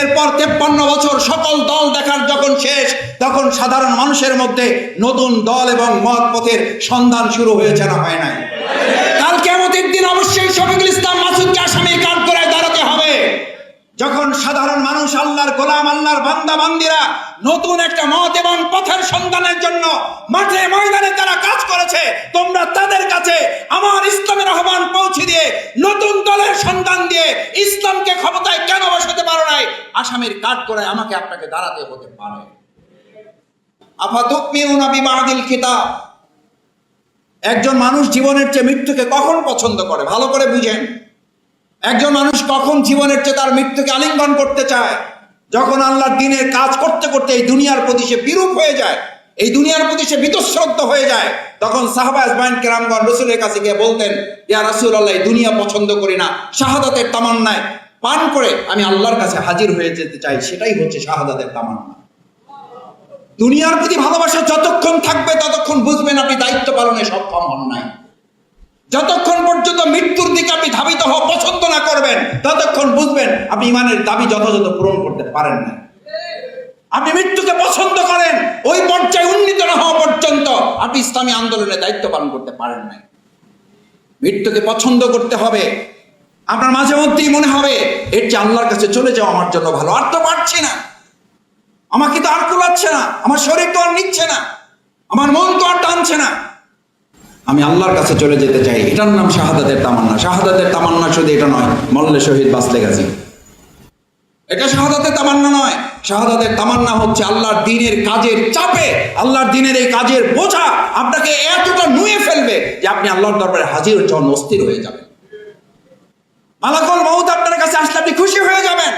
স্বাধীনের পর 53 বছর সকল দল দেখার যখন শেষ, তখন সাধারণ মানুষের মধ্যে নতুন দল এবং মত পথের সন্ধান শুরু হয়েছে না হয় নাই? কাল কিয়ামতের দিন অবশ্যই শফিকুল ইসলাম মাসুদকে আসামির কাঠগড়ায় দাঁড়াতে হবে। যখন সাধারণ মানুষ, আল্লাহর গোলাম, আল্লাহর বান্দা বান্দিরা নতুন একটা মত এবং পথের সন্ধানের জন্য মাঠে ময়দানে তারা কাজ করেছে, তোমরা তাদের কাছে আমার ইসলামের আহ্বান পৌঁছে দিয়ে নতুন দলের সন্ধান দিয়ে ইসলামকে ক্ষমতায় কেন বসাতে পারো নাই? আসামির কাঠগড়ায় আমাকে আপনাকে দাঁড়াতে হতে পারে। আফাতুমিনুনা বিবাদিল কিতাব। একজন মানুষ জীবনের চেয়ে মৃত্যুকে কখন পছন্দ করে? ভালো করে বুঝেন। একজন মানুষ কখন জীবনের চেয়ে তার মৃত্যুকে আলিঙ্গন করতে চায়? যখন আল্লাহর দ্বীনের কাজ করতে করতে এই দুনিয়ার প্রতি সে বিরূপ হয়ে যায়, এই দুনিয়ার প্রতি সে বিতশ্রদ্ধ হয়ে যায়, তখন সাহাবা আজমাইন কেরামগণ রাসূলের কাছে গিয়ে বলতেন, ইয়া রাসূলুল্লাহ, এই দুনিয়া পছন্দ করি না, শাহাদাতের তামান্নায় পান করে আমি আল্লাহর কাছে হাজির হয়ে যেতে চাই, সেটাই হচ্ছে শাহাদাতের তামান্না। দুনিয়ার প্রতি ভালোবাসা যতক্ষণ থাকবে ততক্ষণ বুঝবেন আপনি দায়িত্ব পালনে সক্ষম হন নাই। যতক্ষণ পর্যন্ত মৃত্যুর দিকে আপনি ধাবিত হওয়া পছন্দ না করবেন ততক্ষণ বুঝবেন আপনি ইমানের দাবি যথাযথ পূরণ করতে পারেন না। আপনি মৃত্যুকে পছন্দ করেন, ওই পর্যায়ে উন্নীত না হওয়া পর্যন্ত আপনি ইসলামী আন্দোলনের দায়িত্ব পালন করতে পারেন না। মৃত্যুকে পছন্দ করতে হবে। আপনার মাঝে মধ্যেই মনে হবে এর চেয়ে আল্লাহর কাছে চলে যাওয়া আমার জন্য ভালো, আর তো পারছি না, আমাকে তো আর কুলাচ্ছে না, আমার শরীর তো আর নিচ্ছে না, আমার মন তো আর টানছে না, আমি আল্লাহর কাছে চলে যেতে চাই। এটার নাম শাহাদাতের তামান্না। শাহাদাতের তামান্না শুধু এটা নয়, মরলে শহীদ বাঁচলে গাজী, এটা শাহাদাতের তামান্না নয়। শাহাদাতের তামান্না হচ্ছে আল্লাহর দ্বীনের কাজের চাপে, আল্লাহর দ্বীনের এই কাজের বোঝা আপনাকে এতটা নুয়ে ফেলবে যে আপনি আল্লাহর দরবারে হাজির হন, অস্থির হয়ে যাবেন। মালাকুল মউত আপনার কাছে আসলে আপনি খুশি হয়ে যাবেন।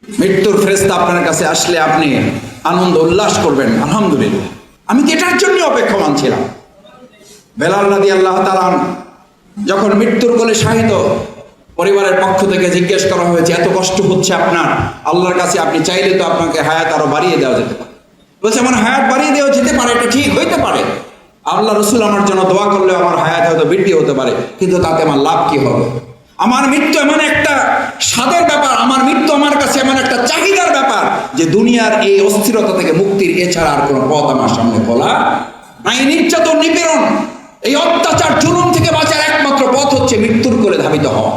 মৃত্যুর ফেরেশতা আপনার কাছে আসলে আপনি আনন্দ উল্লাস করবেন, আলহামদুলিল্লাহ, আমি তো এটার জন্য অপেক্ষমান ছিলাম। বেলাল রাদিয়াল্লাহু তাআলা যখন মৃত্যুর কোলে শায়িত, পরিবারের পক্ষ থেকে জিজ্ঞেস করা হয়েছে, এত কষ্ট হচ্ছে আপনার, আল্লাহর কাছে আপনি চাইলে তো আপনাকে হায়াত আরো বাড়িয়ে দেওয়া যেতে পারে। বলছে, আমার হায়াত বাড়িয়ে দেওয়া যেতে পারে, এটা ঠিক হইতে পারে, আল্লাহ রাসূল আমার জন্য দোয়া করলে আমার হায়াত হয়তো বৃদ্ধি হতে পারে, কিন্তু তাতে আমার লাভ কি হবে? আমার মৃত্যু এমন একটা স্বাদের ব্যাপার, আমার মৃত্যু আমার কাছে এমন একটা চাহিদার ব্যাপার যে দুনিয়ার এই অস্থিরতা থেকে মুক্তির এছাড়া আর কোনো পথ আমার সামনে খোলা নাই। নির্যাতন, নিপীড়ন, এই অত্যাচার, জুলুম থেকে বাঁচার একমাত্র পথ হচ্ছে মৃত্যুর কোলে ধাবিত হওয়া।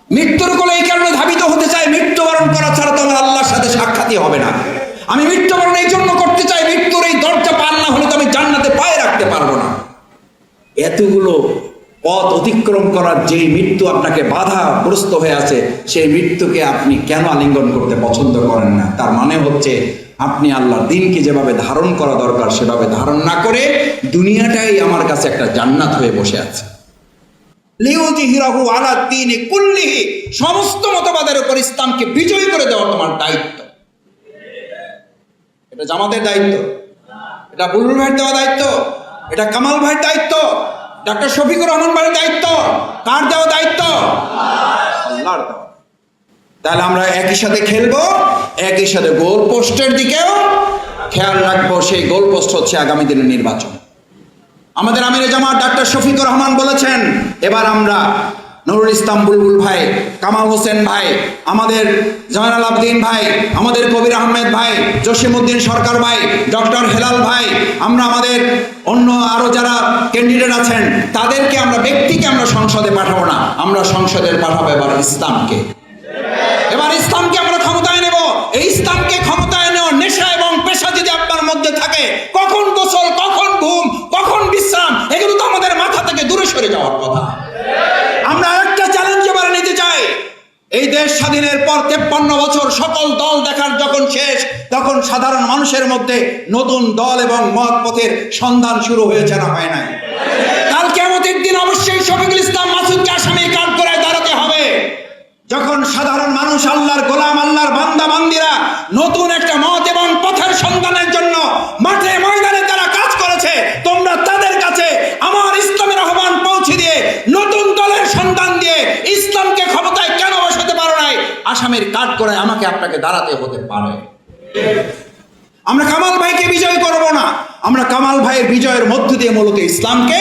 মৃত্যুর কোলে এই কারণে ধাবিত হতে চাই, মৃত্যুবরণ করা ছাড়া তো আমার আল্লাহর সাথে সাক্ষাৎই হবে না। আমি মৃত্যুবরণ এই জন্য করতে চাই, মৃত্যুর এই দরজা পার না হলে তো আমি জান্নাতে পায়ে রাখতে পারবো না। এতগুলো পথ অতিক্রম করার যেই মৃত্যু আপনাকে বাধাগ্রস্ত হয়ে আছে, সেই মৃত্যুকে আপনি কেন আলিঙ্গন করতে পছন্দ করেন না? তার মানে হচ্ছে আপনি আল্লাহর দ্বীনকে যেভাবে ধারণ করা দরকার সেভাবে ধারণ না করে দুনিয়াটাই আমার কাছে একটা জান্নাত হয়ে বসে আছে। লিউযহিরাহু আলা দ্বীনি কুল্লিহি, সমস্ত মতবাদের উপর ইসলামকে বিজয়ী করে দেওয়া তোমার দায়িত্ব। এটা জামাতের দায়িত্ব, এটা বুলবুল ভাইয়ের দেওয়া দায়িত্ব, এটা কামাল ভাইয়ের দায়িত্ব, ডক্টর শফিকুর রহমান ভাইয়ের দায়িত্ব। কার দেওয়া দায়িত্ব? আল্লাহর দেওয়া। তাহলে আমরা একই সাথে খেলবো, একই সাথে গোল পোস্টের দিকেও খেয়াল রাখবো। সেই গোল পোস্ট হচ্ছে আগামী দিনের নির্বাচন। আমাদের আমিরে জামাত ডক্টর শফিকুর রহমান বলেছেন, এবার আমরা নুরুল ইসলাম বুলবুল ভাই, কামাল হোসেন ভাই, আমাদের জয়নাল আবদিন ভাই, আমাদের কবির আহমেদ ভাই, জসিমউদ্দিন সরকার ভাই, ডক্টর হেলাল ভাই, আমরা আমাদের অন্য আরো যারা ক্যান্ডিডেট আছেন তাদেরকে আমরা, ব্যক্তিকে আমরা সংসদে পাঠাবো না, আমরা সংসদে পাঠাবো এবার ইসলামকে। এবার ইসলামকে আমরা ক্ষমতায় নেব। এই ইসলামকে ক্ষমতায় নেওয়ার নেশা এবং পেশা যদি আপনার মধ্যে থাকে, কখন গোসল, কখন ঘুম, কখন বিশ্রাম, এগুলো তো আমাদের মাথা থেকে দূরে সরে যাওয়ার কথা। আমরা একটা চ্যালেঞ্জ এবারে নিতে চাই। এই দেশ স্বাধীনের পর 53 বছর সকল দল দেখার যখন শেষ, তখন সাধারণ মানুষের মধ্যে নতুন দল এবং মত পথের সন্ধান শুরু হয়েছে না হয় নাই? কাল কিয়ামতের দিন অবশ্যই শফিকুল ইসলাম মাসুদকে আসামির কাঠগড়ায় দাঁড়াতে হবে। যখন সাধারণ মানুষ, আল্লাহর গোলাম, আল্লাহর বান্দা বান্দিরা নতুন একটা মত এবং পথের সন্ধানের জন্য মাঠে ময়দানে তারা কাজ করেছে, তোমরা তাদের কাছে আমার ইসলামের আহ্বান পৌঁছে দিয়ে নতুন দলের সন্ধান দিয়ে ইসলামকে ক্ষমতায় কেন বসাতে পারো নাই? আসামের কাঠগড়ায় আমাকে আপনাকে দাঁড়াতে হতে পারে। আমরা কামাল ভাইকে বিজয় করব না, আমরা কামাল ভাইয়ের বিজয়ের মধ্য দিয়ে মূলত ইসলামকে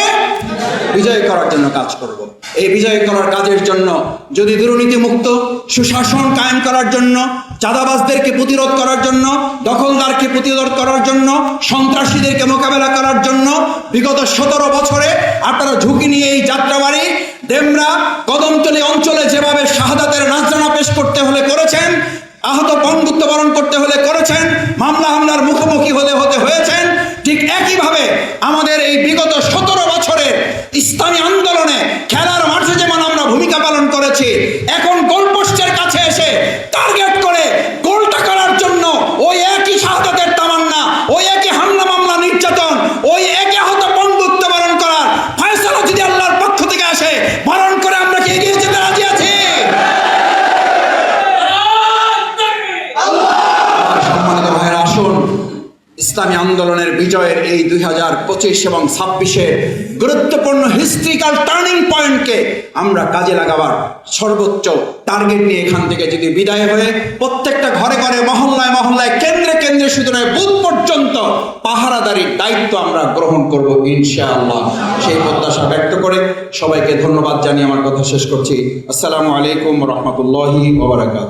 বিজয় করার জন্য কাজ করব। এই বিজয় করার কাজের জন্য যদি দুর্নীতিমুক্ত সুশাসন কায়েম করার জন্য, চাঁদাবাজদেরকে প্রতিরোধ করার জন্য, দখলদারকে প্রতিরোধ করার জন্য, সন্ত্রাসীদেরকে মোকাবেলা করার জন্য বিগত 17 বছরে আপনারা ঝুঁকি নিয়ে এই যাত্রাবাড়ি, ডেমরা, কদমতলী অঞ্চলে যেভাবে শাহাদাতের নাজরানা পেশ করতে হলে করেছেন, আহত পঙ্গুত্ব বরণ করতে হলে করেছেন, মামলা হামলার মুখোমুখি হতে হয়েছেন, ঠিক একইভাবে আমাদের এই বিগত 17 বছরের ইসলামী আন্দোলনে খেলার মাঠে যেমন আমরা ভূমিকা পালন করেছি, এখন গোলপোস্টের কাছে এসে টার্গেট করে গোলটা করার জন্য ওই একই শাহাদাতের তামান্না, ওই একই হামলা মামলা নির্যাতন, ওই একই আহত পঙ্গুত্ব বরণ করার ফয়সালা যদি আল্লাহর পক্ষ থেকে আসে, বরণ করে আমরা কি এগিয়ে যেতে রাজি আছি? সম্মানিত ভাইয়েরা, আসুন ইসলামী আন্দোলনের বিজয়ের এই 2025 এবং 26-এর গুরুত্বপূর্ণ হিস্ট্রিক্যাল টার্নিং পয়েন্টকে আমরা কাজে লাগাবার সর্বোচ্চ টার্গেট নিয়ে এখান থেকে যদি বিদায় হয়ে প্রত্যেকটা ঘরে ঘরে, মহল্লায় মহল্লায়, কেন্দ্রে কেন্দ্রে, শুধু নয় বুথ পর্যন্ত পাহারাদারির দায়িত্ব আমরা গ্রহণ করব ইনশাআল্লাহ। সেই প্রত্যাশা ব্যক্ত করে সবাইকে ধন্যবাদ জানিয়ে আমার কথা শেষ করছি। আসসালামু আলাইকুম ওয়া রাহমাতুল্লাহি ওয়া বারাকাতুহু।